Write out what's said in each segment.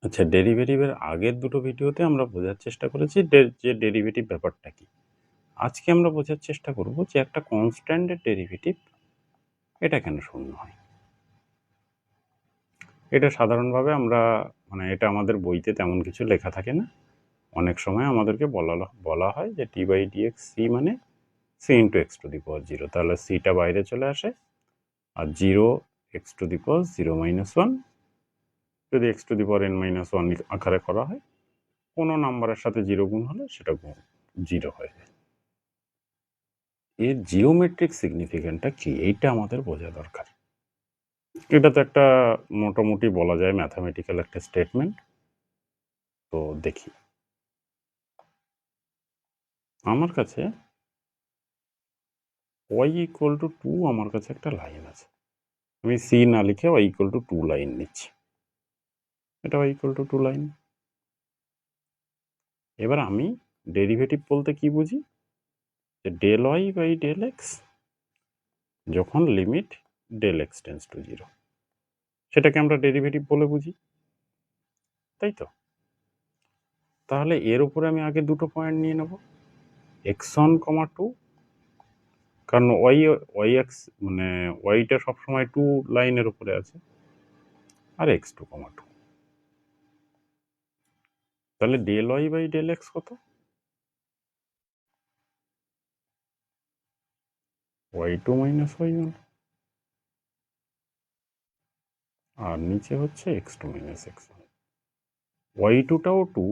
আচ্ছা, ডেরিভেটিভের আগের দুটো ভিডিওতে আমরা বোঝার চেষ্টা করেছি যে ডেরিভেটিভ ব্যাপারটা কি। আজকে আমরা বোঝার চেষ্টা করব যে একটা কনস্ট্যান্টের ডেরিভেটিভ এটা কেন শূন্য হয়। এটা সাধারণভাবে আমরা এটা আমাদের বইতে তেমন কিছু লেখা থাকে না। অনেক সময় আমাদেরকে বলা হয় যে টি বাই ডিএক্স সি মানে c into x to the power zero, তাহলে সিটা বাইরে চলে আসে আর zero x to the power zero minus one যদি x to the power n minus one আকারে করা হয়, কোনো নাম্বারের সাথে জিরো গুণ হলে সেটা জিরো হয়ে যায়। এর জিওমেট্রিক সিগনিফিকেন্টটা কি এইটা আমাদের বোঝা দরকার। এটা তো একটা মোটামুটি বলা যায় ম্যাথামেটিক্যাল একটা স্টেটমেন্ট। তো দেখি, আমার কাছে y ইকুয়াল টু 2 আমার কাছে একটা লাইন আছে। আমি সি না লিখে y ইকুয়াল টু 2 লাইন নিচ্ছি। এটা y ইকুয়াল টু 2 লাইন। এবার আমি ডেরিভেটিভ বলতে কি বুঝি, যে del y by del x যখন limit del x tends to zero, সেটাকে আমরা ডেরিভেটিভ বলে বুঝি, তাই তো? তাহলে এর উপরে আমি আগে দুটো পয়েন্ট নিয়ে নেব, x1, 2, কারণ ওয়াই এক্স ওয়াইটা সবসময় 2 লাইনের উপরে আছে, আর x2, 2। তাহলে del y by del x কত? y2 মাইনাস y1, আর নিচে হচ্ছে x2 মাইনাস x1। y2টাও 2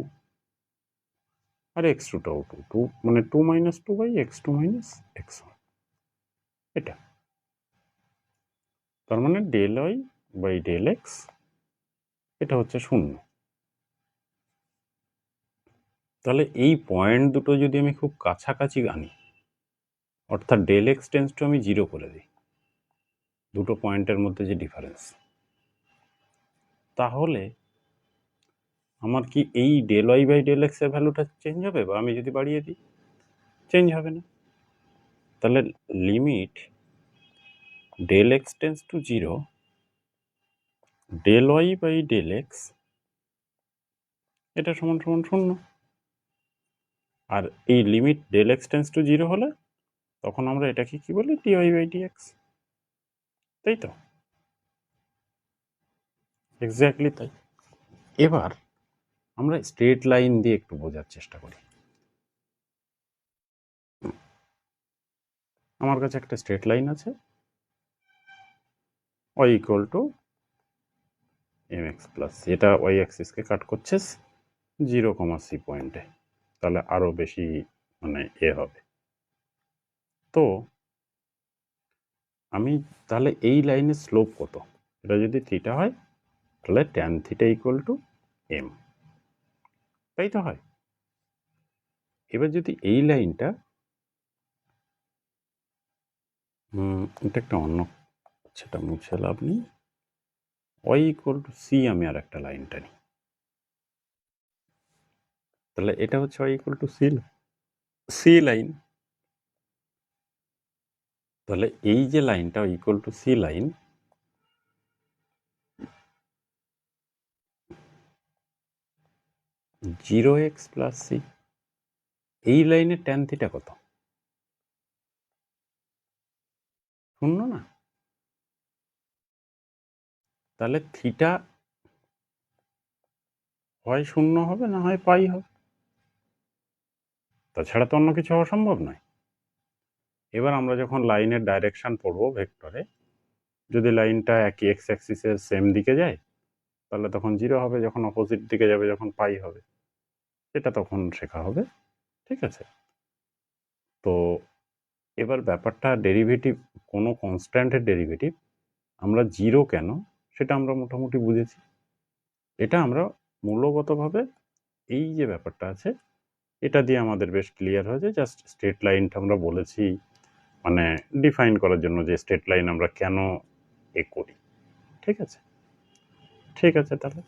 আর x2টাও 2, মানে 2 minus 2 by x2 minus x1। এটা তার মানে del y by del x এটা হচ্ছে 0। তাহলে এই পয়েন্ট দুটো যদি আমি খুব কাছাকাছি আনি, অর্থাৎ ডেল এক্স টেন্স টু আমি 0 করে দিই, দুটো পয়েন্টের মধ্যে যে ডিফারেন্স, তাহলে আমার কি এই del y by del x এর ভ্যালুটা চেঞ্জ হবে? বা আমি যদি বাড়িয়ে দিই, চেঞ্জ হবে না। তাহলে limit del x tends to 0 del y by del x এটা সমান সমান 0। আর এই limit del x tends to 0 হলে তখন আমরা এটাকে কি বলি, d y by d x, তাই তো? এক্স্যাক্টলি তাই। এবার আমরা স্ট্রেট লাইন দিয়ে একটু বোঝার চেষ্টা করি। আমার কাছে একটা স্ট্রেট লাইন আছে, y equal to m x plus, এটা ওয়াই অ্যাক্সিসকে কাট করছে 0, c পয়েন্টে, তাহলে আরও বেশি হবে। তো আমি তাহলে এই লাইনের স্লোপ কত? এটা যদি থিটা হয় তাহলে tan theta equal to m, তাই তো হয়? এবার যদি এই লাইনটা এটা একটা অন্য, সেটা মুছে লাভ নেই, ওয়াই ইকুয়াল টু সি আমি আর একটা লাইন টানি, তাহলে এটা হচ্ছে y equal to c line. তাহলে এই যে লাইনটা equal to c line, zero x plus c, এই লাইনের ট্যান থিটা কত? 0 না? তাহলে থিটা হয় 0 হবে, না হয় পাই হবে, তাছাড়া তো অন্য কিছু হওয়া সম্ভব নয়। এবার আমরা যখন লাইনের ডাইরেকশন পড়বো ভেক্টরে, যদি লাইনটা একই এক্স অ্যাক্সিসের সেম দিকে যায় তাহলে তখন 0 হবে, যখন অপোজিট দিকে যাবে যখন পাই হবে, এটা তখন শেখা হবে, ঠিক আছে? তো এবার ব্যাপারটা ডেরিভেটিভ, কোনো কনস্ট্যান্টের ডেরিভেটিভ আমরা 0 কেন সেটা আমরা মোটামুটি বুঝেছি। এটা আমরা মূলগতভাবে এই যে ব্যাপারটা আছে এটা দিয়ে আমাদের বেশ ক্লিয়ার হয়ে যায়। জাস্ট স্ট্রেট লাইনটা আমরা বলেছি ডিফাইন করার জন্য যে স্ট্রেট লাইন আমরা কেন করি, ঠিক আছে? ঠিক আছে তাহলে।